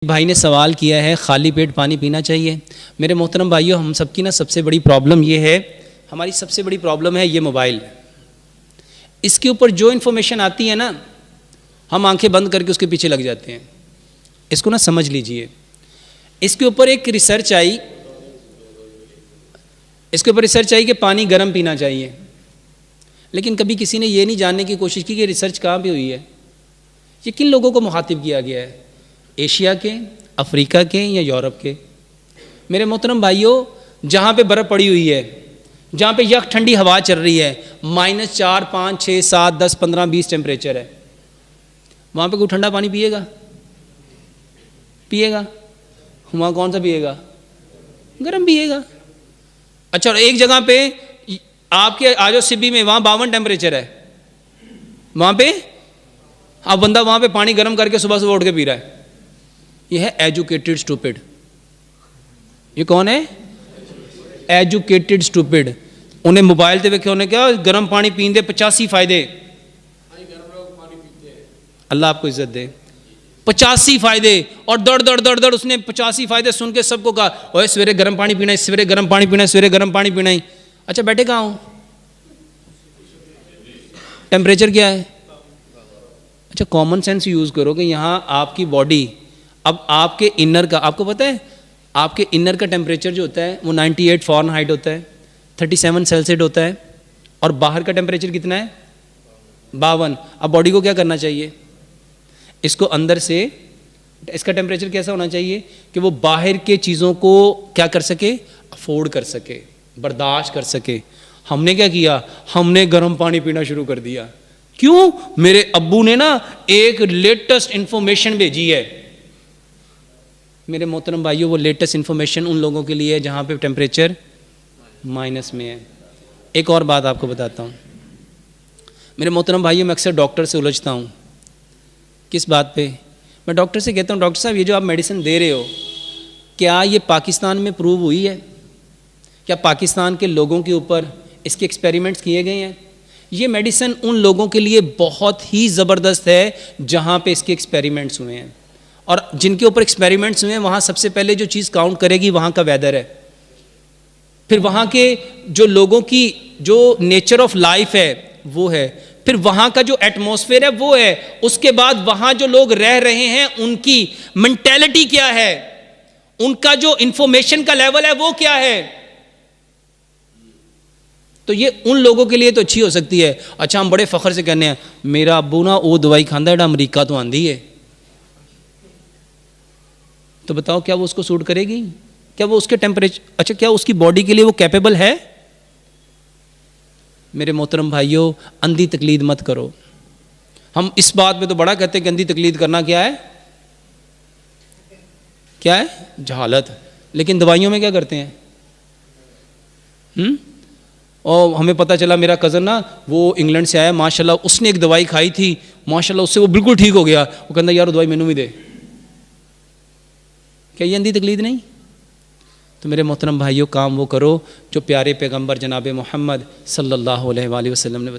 भाई ने सवाल किया है खाली पेट पानी पीना चाहिए। मेरे मोहतरम भाइयों, हम सबकी ना सबसे बड़ी प्रॉब्लम ये है, हमारी सबसे बड़ी प्रॉब्लम है ये मोबाइल। इसके ऊपर जो इन्फॉर्मेशन आती है ना, हम आंखें बंद करके उसके पीछे लग जाते हैं। इसको ना समझ लीजिए। इसके ऊपर एक रिसर्च आई, कि पानी गर्म पीना चाहिए, लेकिन कभी किसी ने ये नहीं जानने की कोशिश की कि रिसर्च कहाँ पे हुई है, ये किन लोगों को मुखातिब किया गया है, एशिया के, अफ्रीका के या यूरोप के। मेरे मोहतरम भाइयों, जहाँ पे बर्फ़ पड़ी हुई है, जहाँ पे यक ठंडी हवा चल रही है, -4, 5, 6, 7, 10, 15, 20 टेम्परेचर है, वहाँ पे कोई ठंडा पानी पिएगा? वहाँ कौन सा पिएगा? गर्म पिएगा। अच्छा, और एक जगह पे आपके आजो सिबी में वहाँ 52 टेम्परेचर है, वहाँ पे अब बंदा वहाँ पे पानी गर्म करके सुबह सुबह उठ के पी रहा है। ये है एजुकेटेड स्टूपिड। ये कौन है? Educated stupid. उन्हें मोबाइल ते वेखे, उन्हें क्या गर्म पानी पीन दे 85 फायदे। अल्लाह आपको इज्जत दे। 85 फायदे, और दड़ दड़ दड़ दड़ उसने 85 फायदे सुन के सबको कहा, ओए सवेरे गर्म पानी पीना है, सवेरे गर्म पानी पीना है, सवेरे गर्म पानी पीना है। अच्छा, बैठे कहाँ हो? टेम्परेचर क्या है? अच्छा, कॉमन सेंस यूज़ करो कि यहाँ आपकी बॉडी, अब आपके इनर का, आपको पता है आपके इनर का टेम्परेचर जो होता है वो 98 फ़ारेनहाइट होता है, 37 सेल्सियस होता है, और बाहर का टेम्परेचर कितना है? 52। अब बॉडी को क्या करना चाहिए? इसको अंदर से, इसका टेम्परेचर कैसा होना चाहिए कि वो बाहर के चीज़ों को क्या कर सके? अफोर्ड कर सके, बर्दाश्त कर सके। हमने क्या किया? हमने गर्म पानी पीना शुरू कर दिया। क्यों? मेरे अब्बू ने ना एक लेटेस्ट इंफॉर्मेशन भेजी है। मेरे मोहतरम भाइयों, वो लेटेस्ट इंफॉर्मेशन उन लोगों के लिए है जहाँ पे टेम्परेचर माइनस में है। एक और बात आपको बताता हूँ मेरे मोहतरम भाइयों, मैं अक्सर डॉक्टर से उलझता हूँ। किस बात पे? मैं डॉक्टर से कहता हूँ, डॉक्टर साहब ये जो आप मेडिसिन दे रहे हो, क्या ये पाकिस्तान में प्रूव हुई है? क्या पाकिस्तान के लोगों के ऊपर इसके एक्सपेरिमेंट्स किए गए हैं? ये मेडिसिन उन लोगों के लिए बहुत ही ज़बरदस्त है जहाँ पे इसके एक्सपेरिमेंट्स हुए हैं, और जिनके ऊपर एक्सपेरिमेंट्स हुए हैं वहाँ सबसे पहले जो चीज़ काउंट करेगी वहाँ का वेदर है, फिर वहाँ के जो लोगों की जो नेचर ऑफ लाइफ है वो है, फिर वहाँ का जो एटमॉस्फेयर है वो है, उसके बाद वहाँ जो लोग रह रहे हैं उनकी मेंटेलिटी क्या है, उनका जो इंफॉर्मेशन का लेवल है वो क्या है। तो ये उन लोगों के लिए तो अच्छी हो सकती है। अच्छा, हम बड़े फ़ख्र से कहने हैं, मेरा अब्बू ना वो दवाई खांदा है अमरीका तो आंदी है, तो बताओ क्या वो उसको सूट करेगी? क्या वो उसके टेम्परेचर, अच्छा क्या उसकी बॉडी के लिए वो कैपेबल है? मेरे मोहतरम भाइयों, अंधी तकलीद मत करो। हम इस बात में तो बड़ा कहते हैं कि अंधी तकलीद करना क्या है? क्या है? जहालत। लेकिन दवाइयों में क्या करते हैं? और हमें पता चला, मेरा कज़न ना वो इंग्लैंड से आया, माशाल्लाह उसने एक दवाई खाई थी, माशाल्लाह उससे वो बिल्कुल ठीक हो गया। वो कहता यार दवाई मैनू भी दे। क्या ये अंधी तकलीद नहीं? तो मेरे मोहतरम भाइयों, काम वो करो जो प्यारे पैगंबर जनाब मोहम्मद सल्लल्लाहु अलैहि वसल्लम ने